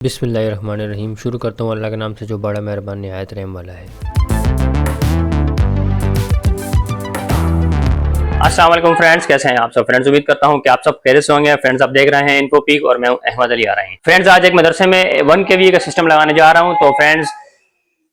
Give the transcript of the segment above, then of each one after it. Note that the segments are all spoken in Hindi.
बिस्मिल्लाहिर्रहमानिर्रहीम। शुरू करता हूँ अल्लाह के नाम से जो बड़ा मेहरबान निहायत रहम वाला है। अस्सलाम वालेकुम फ्रेंड्स, कैसे हैं आप सब फ्रेंड्स। उम्मीद करता हूँ कि आप सब खैरियत से होंगे। फ्रेंड्स, आप देख रहे हैं इन्फो पीक और मैं हूं अहमद अली आ रहे हैं। फ्रेंड्स, आज एक मदरसे में 1 kV का सिस्टम लगाने जा रहा हूँ। तो फ्रेंड्स,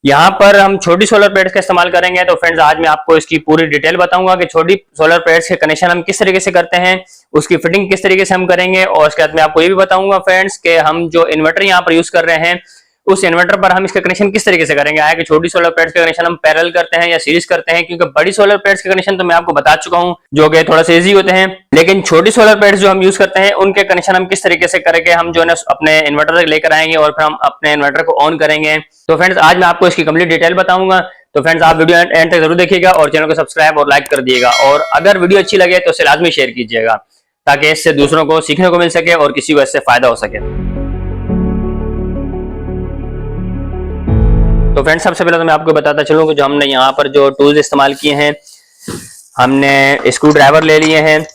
यहाँ पर हम छोटी सोलर प्लेट्स का इस्तेमाल करेंगे। तो फ्रेंड्स, आज मैं आपको इसकी पूरी डिटेल बताऊंगा कि छोटी सोलर प्लेट्स के कनेक्शन हम किस तरीके से करते हैं, उसकी फिटिंग किस तरीके से हम करेंगे। और उसके बाद मैं आपको ये भी बताऊंगा फ्रेंड्स कि हम जो इन्वर्टर यहाँ पर यूज कर रहे हैं उस इन्वर्टर पर हम इसका कनेक्शन किस तरीके से करेंगे। आया कि छोटी सोलर प्लेट्स के कनेक्शन हम पैरेलल करते हैं या सीरीज करते हैं, क्योंकि बड़ी सोलर प्लेट्स के कनेक्शन तो मैं आपको बता चुका हूं जो कि थोड़ा सा इजी होते हैं, लेकिन छोटी सोलर प्लेट्स जो हम यूज करते हैं उनके कनेक्शन हम किस तरीके से करके हम जो है अपने इन्वर्टर तक लेकर आएंगे और फिर हम अपने इन्वर्टर को ऑन करेंगे। तो फ्रेंड्स, आज मैं आपको इसकी कंप्लीट डिटेल बताऊंगा। तो फ्रेंड्स, आप वीडियो एंड तक जरूर देखिएगा और चैनल को सब्सक्राइब और लाइक कर दिएगा। और अगर वीडियो अच्छी लगे तो इसे लाजमी शेयर कीजिएगा ताकि इससे दूसरों को सीखने को मिल सके और किसी को इससे फायदा हो सके। तो फ्रेंड्स, सबसे पहले तो मैं आपको बताता चलूं कि जो हमने यहाँ पर जो टूल्स इस्तेमाल किए हैं, हमने स्क्रू ड्राइवर ले लिए हैं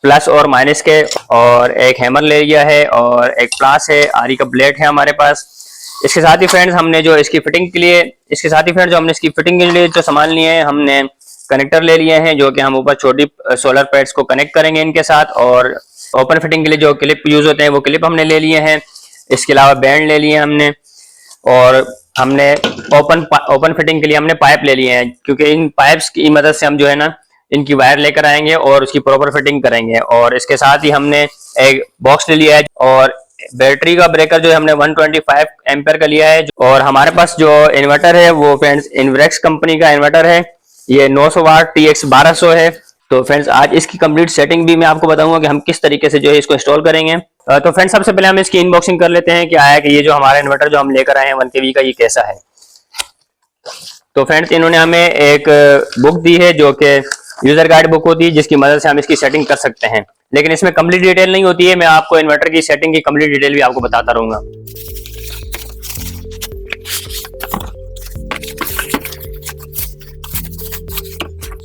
प्लस और माइनस के, और एक हैमर ले लिया है और एक प्लास है, आरी का ब्लेड है हमारे पास। इसके साथ ही फ्रेंड्स, हमने जो इसकी फिटिंग के लिए जो सामान लिए हैं, हमने कनेक्टर ले लिए हैं जो कि हम ऊपर छोटी सोलर प्लेट्स को कनेक्ट करेंगे इनके साथ। और ओपन फिटिंग के लिए जो क्लिप यूज होते हैं वो क्लिप हमने ले लिए हैं। इसके अलावा बैंड ले लिए हमने, और हमने ओपन फिटिंग के लिए हमने पाइप ले लिए हैं, क्योंकि इन पाइप्स की मदद से हम जो है ना इनकी वायर लेकर आएंगे और उसकी प्रॉपर फिटिंग करेंगे। और इसके साथ ही हमने एक बॉक्स ले लिया है और बैटरी का ब्रेकर जो है हमने 125 एम्पेयर का लिया है। और हमारे पास जो इन्वर्टर है वो फ्रेंड्स इन्वेक्स कंपनी का इन्वर्टर है, ये 900 वाट TX 1200 है। तो फ्रेंड्स, आज इसकी कंप्लीट सेटिंग भी मैं आपको बताऊंगा कि हम किस तरीके से जो है इसको इंस्टॉल करेंगे। तो फ्रेंड्स, सबसे पहले हम इसकी इनबॉक्सिंग कर लेते हैं कि आया कि ये जो हमारा इन्वर्टर जो हम लेकर आए हैं 1 kV का, ये कैसा है। तो फ्रेंड्स, इन्होंने हमें एक बुक दी है जो कि यूजर गाइड बुक होती है, जिसकी मदद से हम इसकी सेटिंग कर सकते हैं, लेकिन इसमें कंप्लीट डिटेल नहीं होती है। मैं आपको इन्वर्टर की सेटिंग की कंप्लीट डिटेल भी आपको बताता रहूंगा।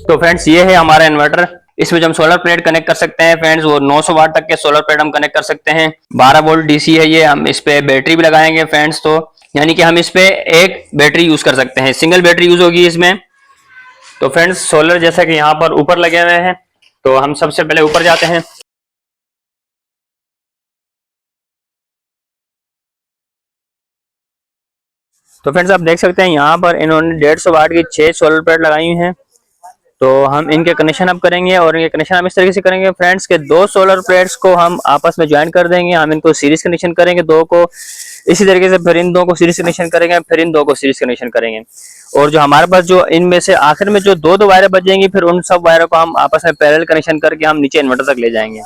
तो फ्रेंड्स, ये है हमारा इन्वर्टर। इसमें जो हम सोलर प्लेट कनेक्ट कर सकते हैं फ्रेंड्स, वो 900 वाट तक के सोलर प्लेट हम कनेक्ट कर सकते हैं। 12 वोल्ट DC है ये। हम इस पे बैटरी भी लगाएंगे फ्रेंड्स, तो यानी कि हम इस पे एक बैटरी यूज कर सकते हैं, सिंगल बैटरी यूज होगी इसमें। तो फ्रेंड्स, सोलर जैसा कि यहाँ पर ऊपर लगे हुए हैं, तो हम सबसे पहले ऊपर जाते हैं। तो फ्रेंड्स, आप देख सकते हैं यहाँ पर इन्होंने 150 वाट की 6 सोलर प्लेट लगाई हुई हैं। तो हम इनके कनेक्शन अब करेंगे, और इनके कनेक्शन हम इस तरीके से करेंगे फ्रेंड्स के 2 सोलर प्लेट्स को हम आपस में ज्वाइन कर देंगे। हम इनको सीरीज कनेक्शन करेंगे 2 को, इसी तरीके से फिर इन 2 को सीरीज कनेक्शन करेंगे, फिर इन 2 को सीरीज कनेक्शन करेंगे। और जो हमारे पास जो इनमें से आखिर में जो दो वायरें बचेंगी, फिर उन सब वायरों को हम आपस में पैरेलल कनेक्शन करके हम नीचे इन्वर्टर तक ले जाएंगे।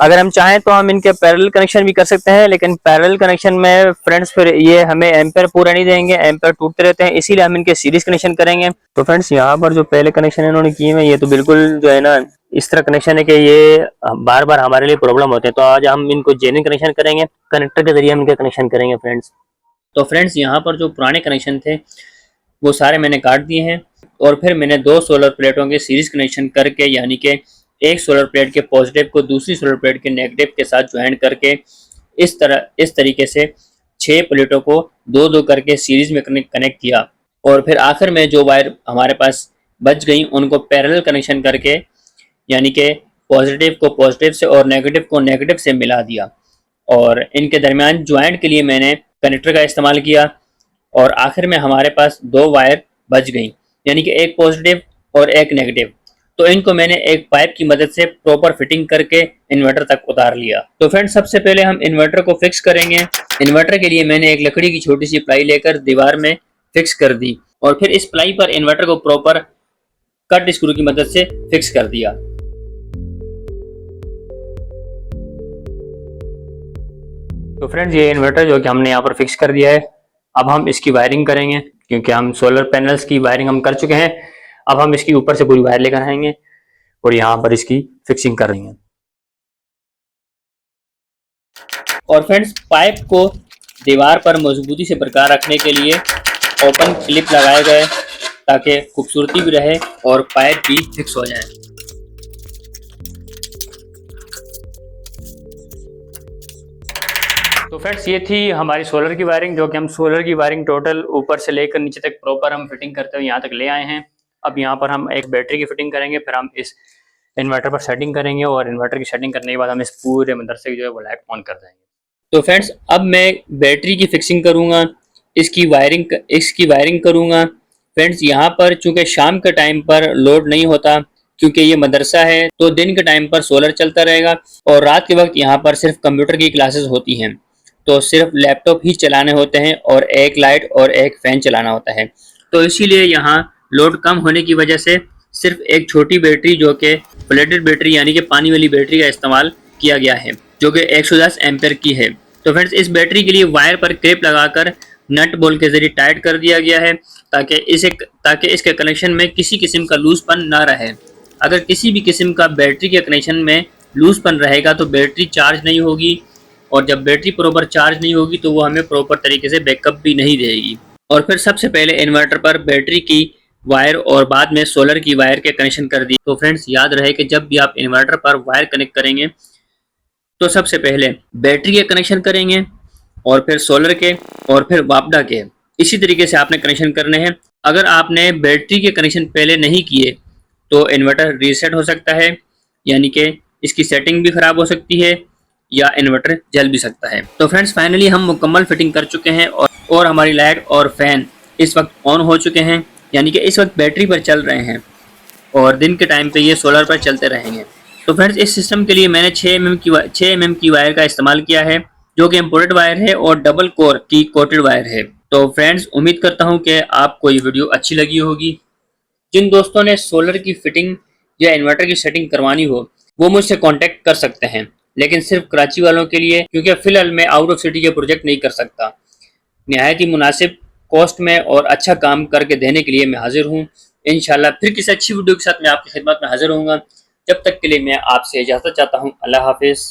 अगर हम चाहें तो हम इनके पैरेलल कनेक्शन भी कर सकते हैं, लेकिन पैरेलल कनेक्शन में फ्रेंड्स फिर ये हमें एम्पेयर पूरा नहीं देंगे, एम्पेयर टूटते रहते हैं, इसीलिए हम इनके सीरीज कनेक्शन करेंगे। तो फ्रेंड्स, यहाँ पर जो पहले कनेक्शन इन्होंने किए हैं ये तो बिल्कुल जो है ना इस तरह कनेक्शन है कि ये बार बार हमारे लिए प्रॉब्लम होते हैं। तो आज हम इनको जेन्युइन कनेक्शन करेंगे, कनेक्टर के जरिए हम इनके कनेक्शन करेंगे फ्रेंड्स। तो फ्रेंड्स, यहाँ पर जो पुराने कनेक्शन थे वो सारे मैंने काट दिए हैं, और फिर मैंने 2 सोलर प्लेटों के सीरीज कनेक्शन करके, यानी कि एक सोलर प्लेट के पॉजिटिव को दूसरी सोलर प्लेट के नेगेटिव के साथ ज्वाइन करके इस तरीके से 6 प्लेटों को 2-2 करके सीरीज में कनेक्ट किया। और फिर आखिर में जो वायर हमारे पास बच गई उनको पैरेलल कनेक्शन करके, यानी कि पॉजिटिव को पॉजिटिव से और नेगेटिव को नेगेटिव से मिला दिया। और इनके दरमियान ज्वाइंट के लिए मैंने कनेक्टर का इस्तेमाल किया, और आखिर में हमारे पास 2 वायर बच गई, यानी कि एक पॉजिटिव और एक नेगेटिव। तो इनको मैंने एक पाइप की मदद से प्रॉपर फिटिंग करके इन्वर्टर तक उतार लिया। तो फ्रेंड्स, सबसे पहले हम इन्वर्टर को फिक्स करेंगे। इन्वर्टर के लिए मैंने एक लकड़ी की छोटी सी प्लाई लेकर दीवार में फिक्स कर दी, और फिर इस प्लाई पर इन्वर्टर को प्रॉपर कट स्क्रू की मदद से फिक्स कर दिया। तो फ्रेंड्स, ये इन्वर्टर जो कि हमने यहाँ पर फिक्स कर दिया है, अब हम इसकी वायरिंग करेंगे, क्योंकि हम सोलर पैनल्स की वायरिंग हम कर चुके हैं। अब हम इसकी ऊपर से पूरी वायर लेकर आएंगे और यहाँ पर इसकी फिक्सिंग कर रही हैं। और फ्रेंड्स, पाइप को दीवार पर मजबूती से बरकरार रखने के लिए ओपन क्लिप लगाए गए ताकि खूबसूरती भी रहे और पाइप भी फिक्स हो जाए। तो फ्रेंड्स ये थी हमारी सोलर की वायरिंग, जो कि हम सोलर की वायरिंग टोटल ऊपर से लेकर नीचे तक प्रॉपर हम फिटिंग करते हुए यहाँ तक ले आए हैं। अब यहाँ पर हम एक बैटरी की फिटिंग करेंगे, फिर हम इस इन्वर्टर पर सेटिंग करेंगे और इन्वर्टर की सेटिंग करने के बाद हम इस पूरे मदरसे की जो है वो लाइट ऑन कर देंगे। तो फ्रेंड्स अब मैं बैटरी की फिक्सिंग करूँगा, इसकी वायरिंग करूँगा। फ्रेंड्स यहाँ पर चूंकि शाम के टाइम पर लोड नहीं होता, क्योंकि ये मदरसा है, तो दिन के टाइम पर सोलर चलता रहेगा और रात के वक्त यहाँ पर सिर्फ कंप्यूटर की क्लासेस होती हैं, तो सिर्फ लैपटॉप ही चलाने होते हैं और एक लाइट और एक फैन चलाना होता है। तो इसीलिए यहाँ लोड कम होने की वजह से सिर्फ एक छोटी बैटरी, जो कि फ्लैटेड बैटरी यानी कि पानी वाली बैटरी का इस्तेमाल किया गया है, जो कि 110 एम्पेयर की है। तो फ्रेंड्स इस बैटरी के लिए वायर पर क्लिप लगाकर नट बोल्ट के जरिए टाइट कर दिया गया है, ताकि इसके कनेक्शन में किसी किस्म का लूजपन ना रहे। अगर किसी भी किस्म का बैटरी के कनेक्शन में लूजपन रहेगा तो बैटरी चार्ज नहीं होगी, और जब बैटरी प्रॉपर चार्ज नहीं होगी तो वो हमें प्रॉपर तरीके से बैकअप भी नहीं देगी। और फिर सबसे पहले इन्वर्टर पर बैटरी की वायर और बाद में सोलर की वायर के कनेक्शन कर दिए। तो फ्रेंड्स याद रहे कि जब भी आप इन्वर्टर पर वायर कनेक्ट करेंगे तो सबसे पहले बैटरी के कनेक्शन करेंगे और फिर सोलर के और फिर वापडा के, इसी तरीके से आपने कनेक्शन करने हैं। अगर आपने बैटरी के कनेक्शन पहले नहीं किए तो इन्वर्टर रीसेट हो सकता है, यानी कि इसकी सेटिंग भी खराब हो सकती है या इन्वर्टर जल भी सकता है। तो फ्रेंड्स फाइनली हम मुकम्मल फिटिंग कर चुके हैं और हमारी लाइट और फैन इस वक्त ऑन हो चुके हैं, यानी कि इस वक्त बैटरी पर चल रहे हैं और दिन के टाइम पे ये सोलर पर चलते रहेंगे। तो फ्रेंड्स इस सिस्टम के लिए मैंने 6 mm की वायर का इस्तेमाल किया है, जो कि इम्पोर्टेड वायर है और डबल कोर की कोटेड वायर है। तो फ्रेंड्स उम्मीद करता हूँ कि आपको ये वीडियो अच्छी लगी होगी। जिन दोस्तों ने सोलर की फिटिंग या इन्वर्टर की सेटिंग करवानी हो वो मुझसे कांटेक्ट कर सकते हैं, लेकिन सिर्फ कराची वालों के लिए, क्योंकि फिलहाल मैं आउट ऑफ सिटी के प्रोजेक्ट नहीं कर सकता। निहायत ही मुनासिब कॉस्ट में और अच्छा काम करके देने के लिए मैं हाजिर हूँ। इंशाल्लाह फिर किसी अच्छी वीडियो के साथ मैं आपकी खिदमत में हाजिर होऊंगा। जब तक के लिए मैं आपसे इजाज़त चाहता हूँ। अल्लाह हाफिज़।